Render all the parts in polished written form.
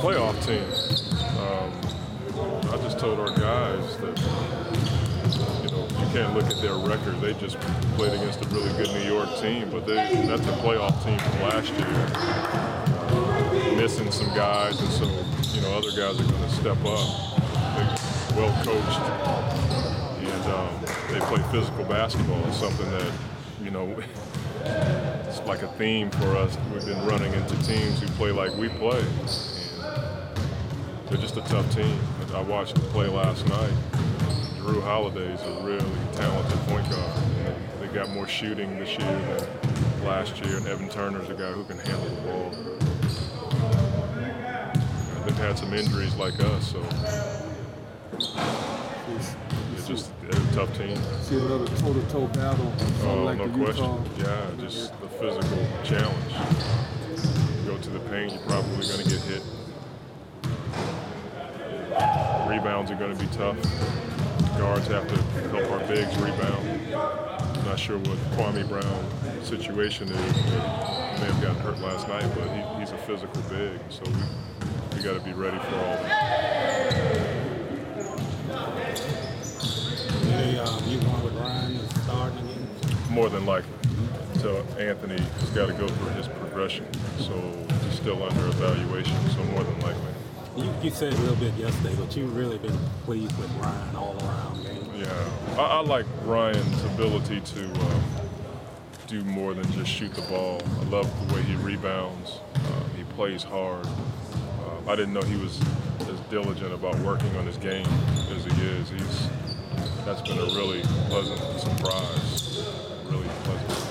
playoff team. I just told our guys that, you can't look at their record. They just played against a really good New York team, but that's a playoff team from last year. Missing some guys, and so, other guys are going to step up. They're well coached, and they play physical basketball. It's something that, it's like a theme for us. We've been running into teams who play like we play. And they're just a tough team. I watched them play last night. Drew Holiday's a really talented point guard. They got more shooting this year than last year, and Evan Turner's a guy who can handle the ball. They've had some injuries like us, so it's just a tough team. See another toe-to-toe battle. Oh, like no question. Yeah, just the physical challenge. You go to the paint, you're probably going to get hit. Rebounds are going to be tough. Guards have to help our bigs rebound. I'm not sure what Kwame Brown's situation is. He may have gotten hurt last night, but he's a physical big, so we got to be ready for all that. You going with Ryan and starting again? More than likely. So Anthony's got to go through his progression, so he's still under evaluation, so more than likely. You said a little bit yesterday, but you've really been pleased with Ryan all around game. Yeah, I like Ryan's ability to do more than just shoot the ball. I love the way he rebounds. He plays hard. I didn't know he was as diligent about working on his game as he is. That's been a really pleasant surprise. Really pleasant.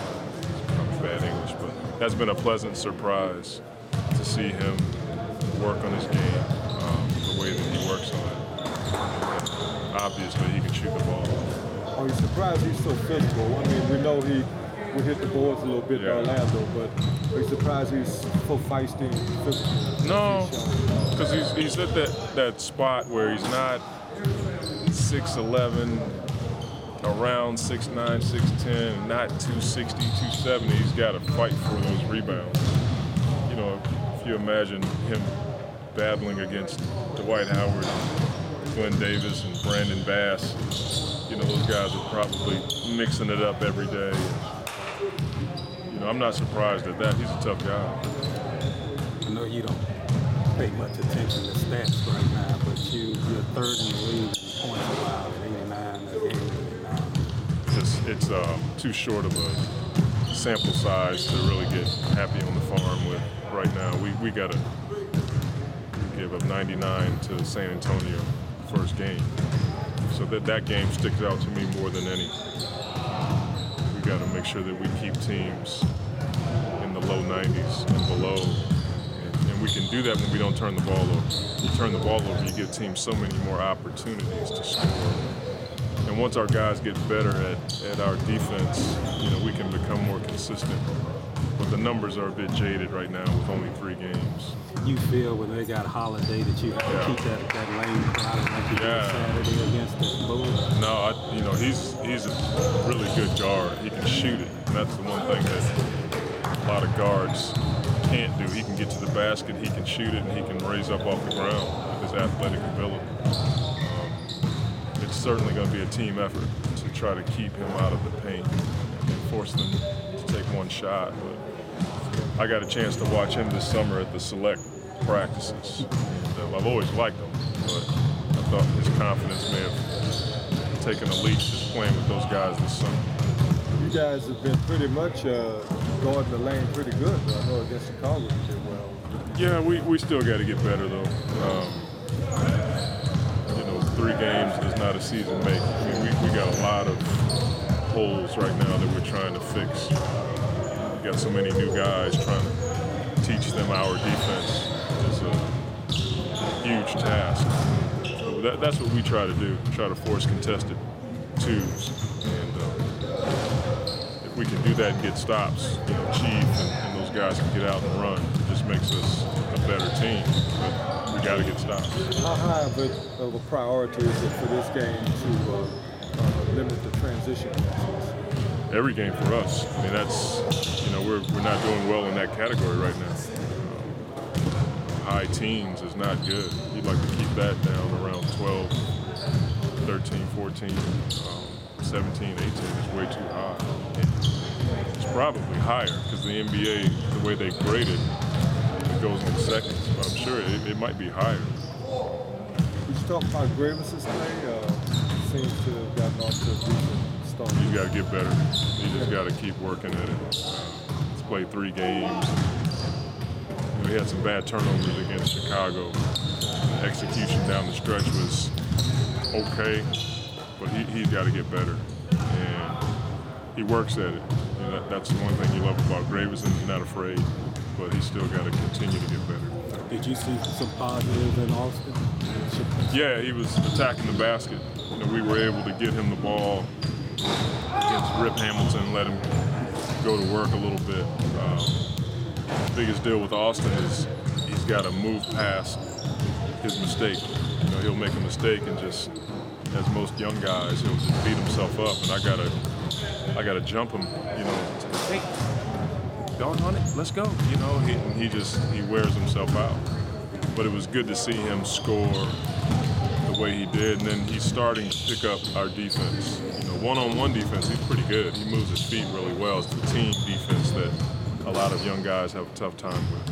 It's bad English, but that's been a pleasant surprise to see him work on his game the way that he works on it. Obviously, he can shoot the ball. Are you surprised he's so physical? I mean, we know he would hit the boards a little bit in Orlando, but are you surprised he's so feisty and physical? No, because he's at that spot where he's not 6'11", around 6'9", 6'10", not 260, 270. He's got to fight for those rebounds. If you imagine him battling against Dwight Howard, Glenn Davis, and Brandon Bass, those guys are probably mixing it up every day. I'm not surprised at that. He's a tough guy. I know you don't pay much attention to stats right now, but you're third in the league in points allowed at 89 a game. It's too short of a sample size to really get happy on the farm with right now. We got to give up 99 to San Antonio first game. So that game sticks out to me more than any. We got to make sure that we keep teams in the low 90s and below. And we can do that when we don't turn the ball over. You turn the ball over, you give teams so many more opportunities to score. And once our guys get better at our defense, we can become more consistent. But the numbers are a bit jaded right now with only 3 games. You feel when they got Holiday that you have to keep that lane crowded like you did Saturday against the Bulls? No, he's a really good guard. He can shoot it, and that's the one thing that a lot of guards can't do. He can get to the basket, he can shoot it, and he can raise up off the ground with his athletic ability. It's certainly going to be a team effort to try to keep him out of the paint and force them to take one shot. But I got a chance to watch him this summer at the select practices. And, I've always liked him, but I thought his confidence may have taken a leap just playing with those guys this summer. You guys have been pretty much guarding the lane pretty good. I know against Chicago you did well. Yeah, we still got to get better though. 3 games does not a season make. I mean, we got a lot of holes right now that we're trying to fix. We got so many new guys trying to teach them our defense. It's a huge task. So that's what we try to do, try to force contested twos. And if we can do that and get stops, Chief and those guys can get out and run, it just makes us a better team. But we got to get stops. How high of a priority is it for this game to limit the transition passes? Every game for us. I mean, that's, we're not doing well in that category right now. high teens is not good. You'd like to keep that down around 12, 13, 14, 17, 18 is way too high. It's probably higher because the NBA, the way they grade it, it goes in seconds. But I'm sure it might be higher. We talk about Gravis's play. Seems to have gotten off to a decent start. He's got to get better. He just got to keep working at it. He's played 3 games. We had some bad turnovers against Chicago. The execution down the stretch was okay, but he's got to get better. And he works at it. You know, that's the one thing you love about Gravison. He's not afraid, but he's still got to continue to get better. Did you see some positives in Austin? Yeah, he was attacking the basket. You know, we were able to get him the ball against Rip Hamilton, let him go to work a little bit. The biggest deal with Austin is he's got to move past his mistake. You know, he'll make a mistake and just, as most young guys, he'll just beat himself up, and I gotta jump him. You know, hey, doggone it, let's go. You know, he wears himself out. But it was good to see him score the way he did, and then he's starting to pick up our defense. You know, one-on-one defense, he's pretty good. He moves his feet really well. It's the team defense that a lot of young guys have a tough time with.